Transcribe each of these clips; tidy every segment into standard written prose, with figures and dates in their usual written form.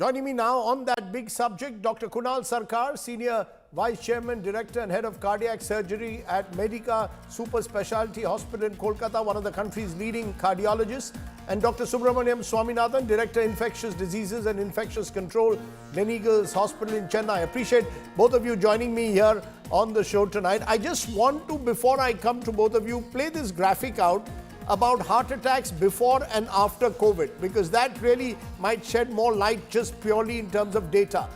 Joining me now on that big subject, Dr. Kunal Sarkar, Senior Vice Chairman, Director and Head of Cardiac Surgery at Medica Super Specialty Hospital in Kolkata, one of the country's leading cardiologists, and Dr. Subramaniam Swaminathan, Director, Infectious Diseases and Infectious Control, Gleneagles Hospital in Chennai. I appreciate both of you joining me here on the show tonight. I just want to, before I come to both of you, play this graphic out about heart attacks before and after COVID, because that really might shed more light just purely in terms of data.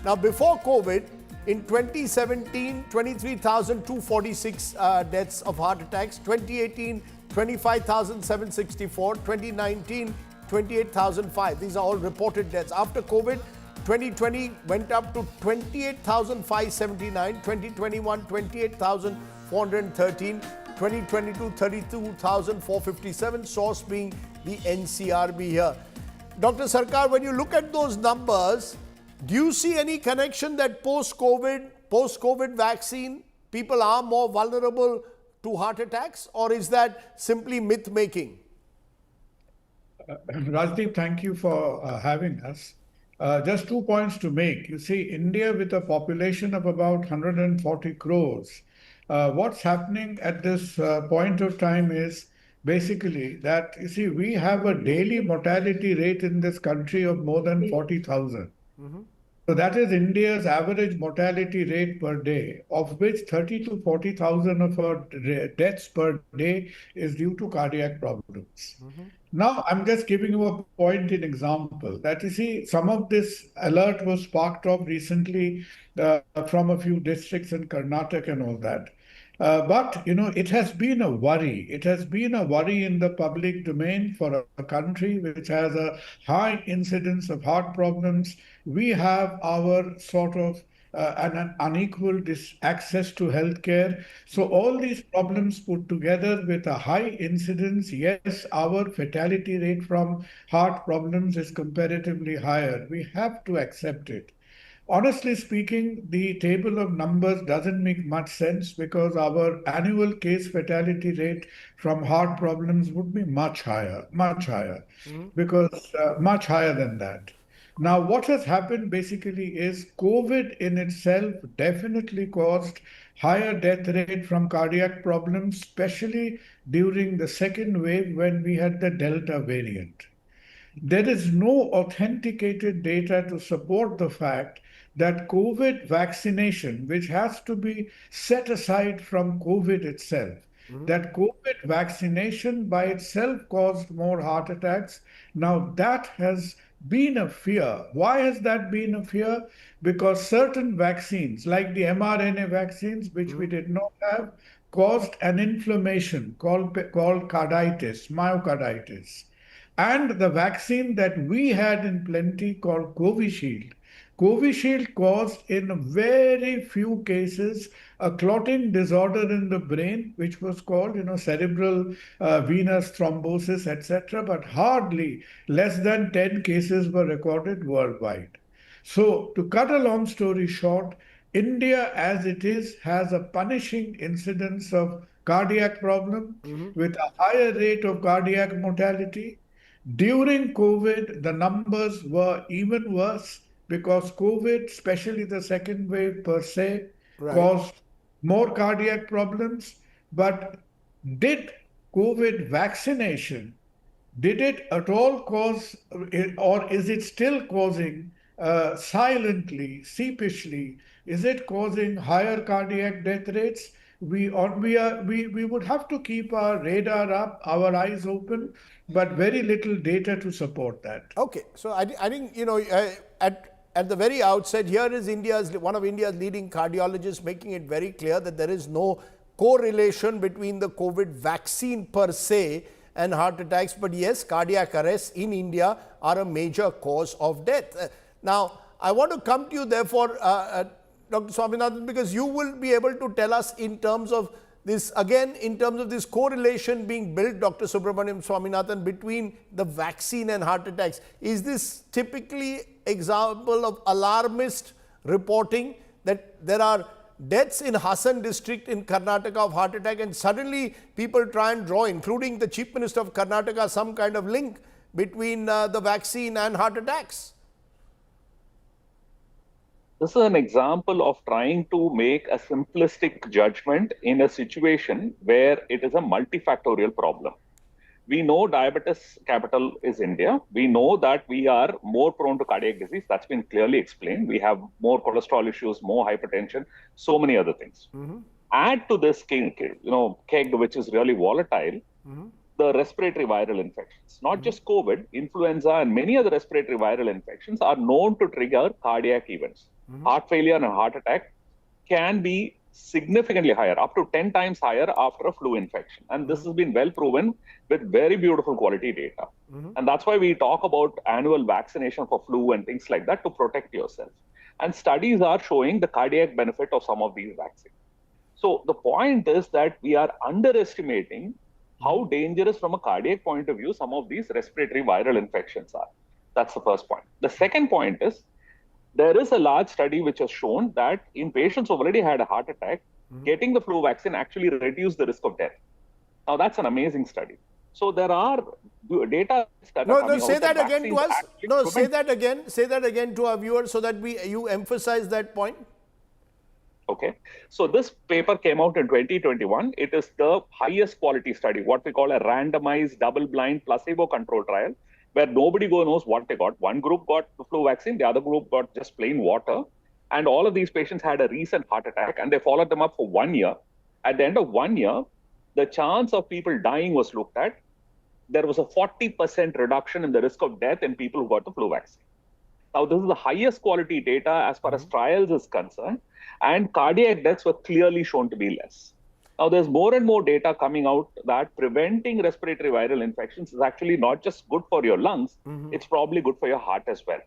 Now, before COVID, in 2017, 23,246 deaths of heart attacks, 2018, 25,764, 2019, 28,005. These are all reported deaths. After COVID, 2020 went up to 28,579, 2021, 28,413, 2022, 32,457, source being the NCRB here. Dr. Sarkar, when you look at those numbers, do you see any connection that post-COVID vaccine, people are more vulnerable to heart attacks, or is that simply myth-making? Rajdeep, thank you for having us. Just 2 points to make. You see, India with a population of about 140 crores, what's happening at this point of time is basically that, you see, we have a daily mortality rate in this country of more than 40,000. So that is India's average mortality rate per day, of which 30 to 40,000 of our deaths per day is due to cardiac problems. Now, I'm just giving you a point in example that, you see, some of this alert was sparked off recently from a few districts in Karnataka and all that. But, you know, it has been a worry. It has been a worry in the public domain for a country which has a high incidence of heart problems. We have our sort of an unequal access to healthcare. So all these problems put together with a high incidence, yes, our fatality rate from heart problems is comparatively higher. We have to accept it. Honestly speaking, the table of numbers doesn't make much sense because our annual case fatality rate from heart problems would be much higher, because much higher than that. Now, what has happened basically is COVID in itself definitely caused higher death rate from cardiac problems, especially during the second wave when we had the Delta variant. There is no authenticated data to support the fact that COVID vaccination, which has to be set aside from COVID itself, that COVID vaccination by itself caused more heart attacks. Now that has been a fear. Why has that been a fear? Because certain vaccines, like the mRNA vaccines, which we did not have, caused an inflammation called carditis, myocarditis. And the vaccine that we had in plenty called Covishield caused in very few cases a clotting disorder in the brain, which was called, cerebral venous thrombosis, etc. But hardly less than 10 cases were recorded worldwide. So to cut a long story short, India as it is has a punishing incidence of cardiac problem with a higher rate of cardiac mortality. During COVID, the numbers were even worse because COVID, especially the second wave per se, caused more cardiac problems. But did COVID vaccination, did it at all cause, or is it still causing silently, sheepishly, is it causing higher cardiac death rates? We would have to keep our radar up, our eyes open, but very little data to support that. Okay, so I think, at the very outset, here is one of India's leading cardiologists making it very clear that there is no correlation between the COVID vaccine per se and heart attacks. But yes, cardiac arrests in India are a major cause of death. Now, I want to come to you, therefore, Dr. Swaminathan, because you will be able to tell us in terms of this, again, in terms of this correlation being built, Dr. Subramaniam Swaminathan, between the vaccine and heart attacks. Is this typically example of alarmist reporting that there are deaths in Hassan district in Karnataka of heart attack, and suddenly people try and draw, including the Chief Minister of Karnataka, some kind of link between the vaccine and heart attacks? This is an example of trying to make a simplistic judgment in a situation where it is a multifactorial problem. We know diabetes capital is India. We know that we are more prone to cardiac disease. That's been clearly explained. We have more cholesterol issues, more hypertension, so many other things. Add to this keg, which is really volatile, the respiratory viral infections. Not just COVID, influenza, and many other respiratory viral infections are known to trigger cardiac events. Heart failure and heart attack can be significantly higher, up to 10 times higher after a flu infection. And this has been well proven with very beautiful quality data. And that's why we talk about annual vaccination for flu and things like that to protect yourself. And studies are showing the cardiac benefit of some of these vaccines. So the point is that we are underestimating how dangerous from a cardiac point of view some of these respiratory viral infections are. That's the first point. The second point is there is a large study which has shown that in patients who already had a heart attack, getting the flu vaccine actually reduced the risk of death. Now that's an amazing study. So there are data that are coming say out that again to vaccines us. actually No, prevent. say that again to our viewers so that you emphasize that point. Okay. So this paper came out in 2021. It is the highest quality study, what we call a randomized double-blind placebo-controlled trial, where nobody knows what they got. One group got the flu vaccine, the other group got just plain water. And all of these patients had a recent heart attack, and they followed them up for 1 year. At the end of 1 year, the chance of people dying was looked at. There was a 40% reduction in the risk of death in people who got the flu vaccine. Now, this is the highest quality data as far as trials is concerned, and cardiac deaths were clearly shown to be less. Now, there's more and more data coming out that preventing respiratory viral infections is actually not just good for your lungs, it's probably good for your heart as well.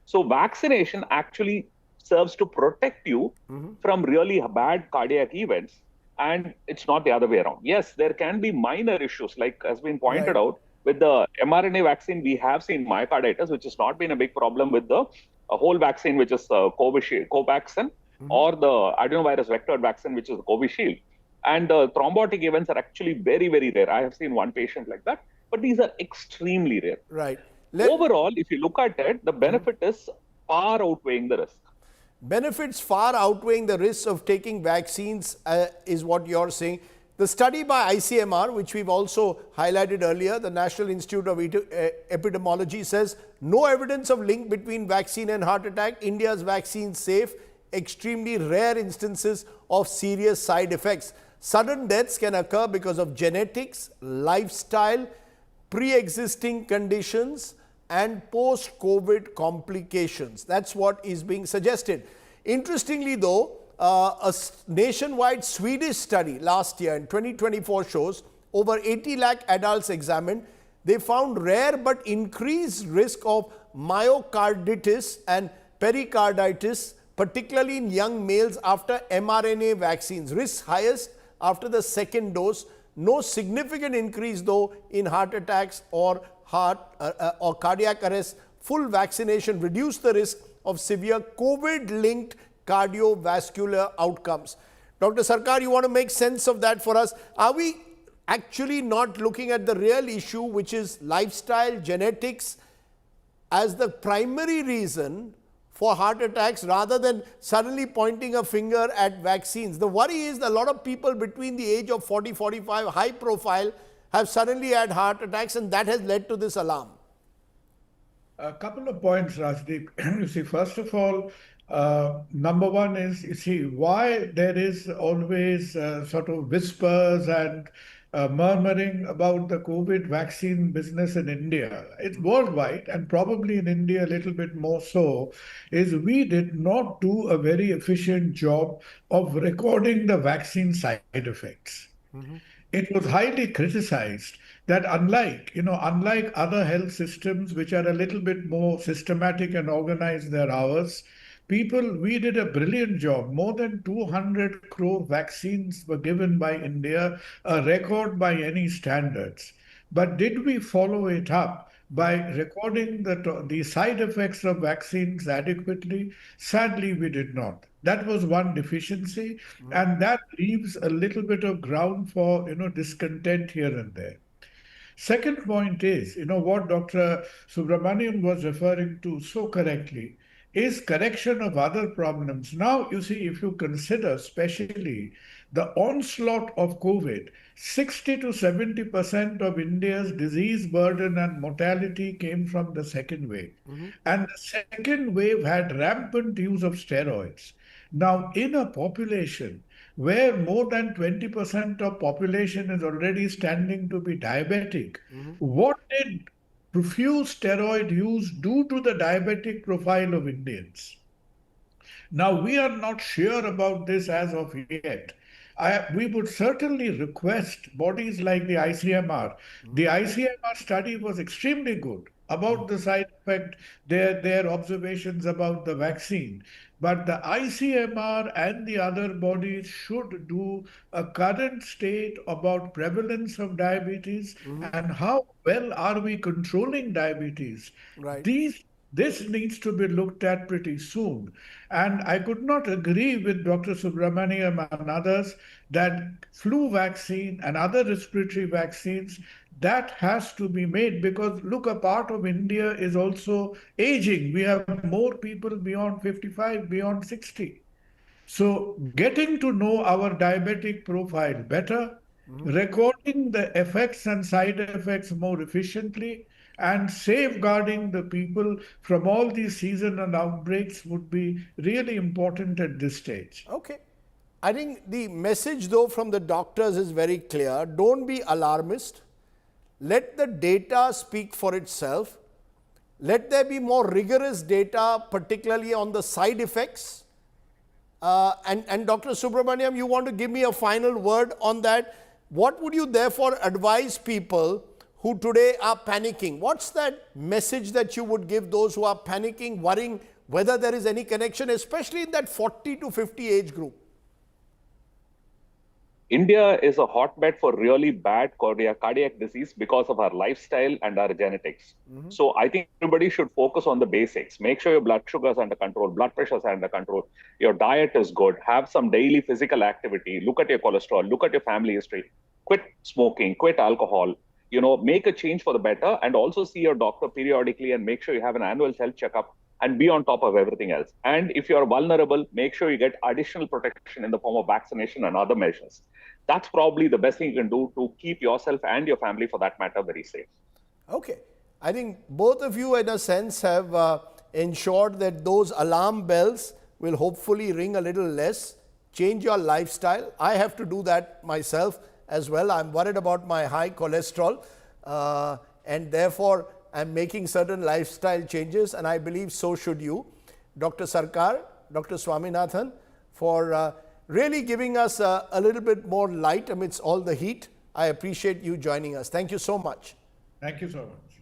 So, vaccination actually serves to protect you from really bad cardiac events, and it's not the other way around. Yes, there can be minor issues, like has been pointed out. With the mRNA vaccine, we have seen myocarditis, which has not been a big problem with the whole vaccine, which is Covaxin, or the adenovirus vector vaccine, which is Covishield. And the thrombotic events are actually very, very rare. I have seen one patient like that, but these are extremely rare. Right. Overall, if you look at it, the benefit is far outweighing the risk. Benefits far outweighing the risks of taking vaccines is what you're saying. The study by ICMR, which we've also highlighted earlier, the National Institute of Epidemiology, says no evidence of link between vaccine and heart attack. India's vaccine safe, extremely rare instances of serious side effects. Sudden deaths can occur because of genetics, lifestyle, pre-existing conditions, and post-COVID complications. That's what is being suggested. Interestingly though, a nationwide Swedish study last year in 2024 shows over 80 lakh adults examined. They found rare but increased risk of myocarditis and pericarditis, particularly in young males after mRNA vaccines. Risk highest after the second dose. No significant increase though in heart attacks or cardiac arrest. Full vaccination reduced the risk of severe COVID-linked cardiovascular outcomes. Dr. Sarkar, you want to make sense of that for us? Are we actually not looking at the real issue, which is lifestyle, genetics, as the primary reason for heart attacks rather than suddenly pointing a finger at vaccines? The worry is that a lot of people between the age of 40, 45, high profile, have suddenly had heart attacks, and that has led to this alarm. A couple of points, Rajdeep. You see, first of all, number one is, you see, why there is always sort of whispers and murmuring about the COVID vaccine business in India. It's worldwide, and probably in India a little bit more so, is we did not do a very efficient job of recording the vaccine side effects. It was highly criticized that unlike other health systems which are a little bit more systematic and organized their hours, we did a brilliant job. More than 200 crore vaccines were given by India, a record by any standards. But did we follow it up by recording the side effects of vaccines adequately? Sadly, we did not. That was one deficiency, and that leaves a little bit of ground for discontent here and there. Second point is, what Dr. Subramaniam was referring to so correctly, is correction of other problems. Now, you see, if you consider especially the onslaught of COVID, 60 to 70% of India's disease burden and mortality came from the second wave. And the second wave had rampant use of steroids. Now, in a population where more than 20% of population is already standing to be diabetic, what did profuse steroid use due to the diabetic profile of Indians? Now, we are not sure about this as of yet. We would certainly request bodies like the ICMR. The ICMR study was extremely good about the side effect, their observations about the vaccine. But the ICMR and the other bodies should do a current state about prevalence of diabetes and how well are we controlling diabetes. Right. This needs to be looked at pretty soon. And I could not agree with Dr. Subramaniam and others that flu vaccine and other respiratory vaccines, that has to be made, because look, a part of India is also aging. We have more people beyond 55, beyond 60. So getting to know our diabetic profile better, recording the effects and side effects more efficiently, and safeguarding the people from all these seasonal outbreaks would be really important at this stage. Okay. I think the message, though, from the doctors is very clear. Don't be alarmist. Let the data speak for itself. Let there be more rigorous data, particularly on the side effects. And Dr. Subramaniam, you want to give me a final word on that? What would you therefore advise people who today are panicking? What's that message that you would give those who are panicking, worrying whether there is any connection, especially in that 40 to 50 age group? India is a hotbed for really bad cardiac disease because of our lifestyle and our genetics. So I think everybody should focus on the basics. Make sure your blood sugar is under control, blood pressure is under control, your diet is good, have some daily physical activity, look at your cholesterol, look at your family history, quit smoking, quit alcohol, make a change for the better, and also see your doctor periodically and make sure you have an annual health checkup and be on top of everything else. And if you're vulnerable, make sure you get additional protection in the form of vaccination and other measures. That's probably the best thing you can do to keep yourself and your family, for that matter, very safe. Okay. I think both of you, in a sense, have ensured that those alarm bells will hopefully ring a little less. Change your lifestyle. I have to do that myself as well. I'm worried about my high cholesterol, and therefore I'm making certain lifestyle changes, and I believe so should you. Dr. Sarkar, Dr. Swaminathan, for really giving us a little bit more light amidst all the heat. I appreciate you joining us. Thank you so much. Thank you so much.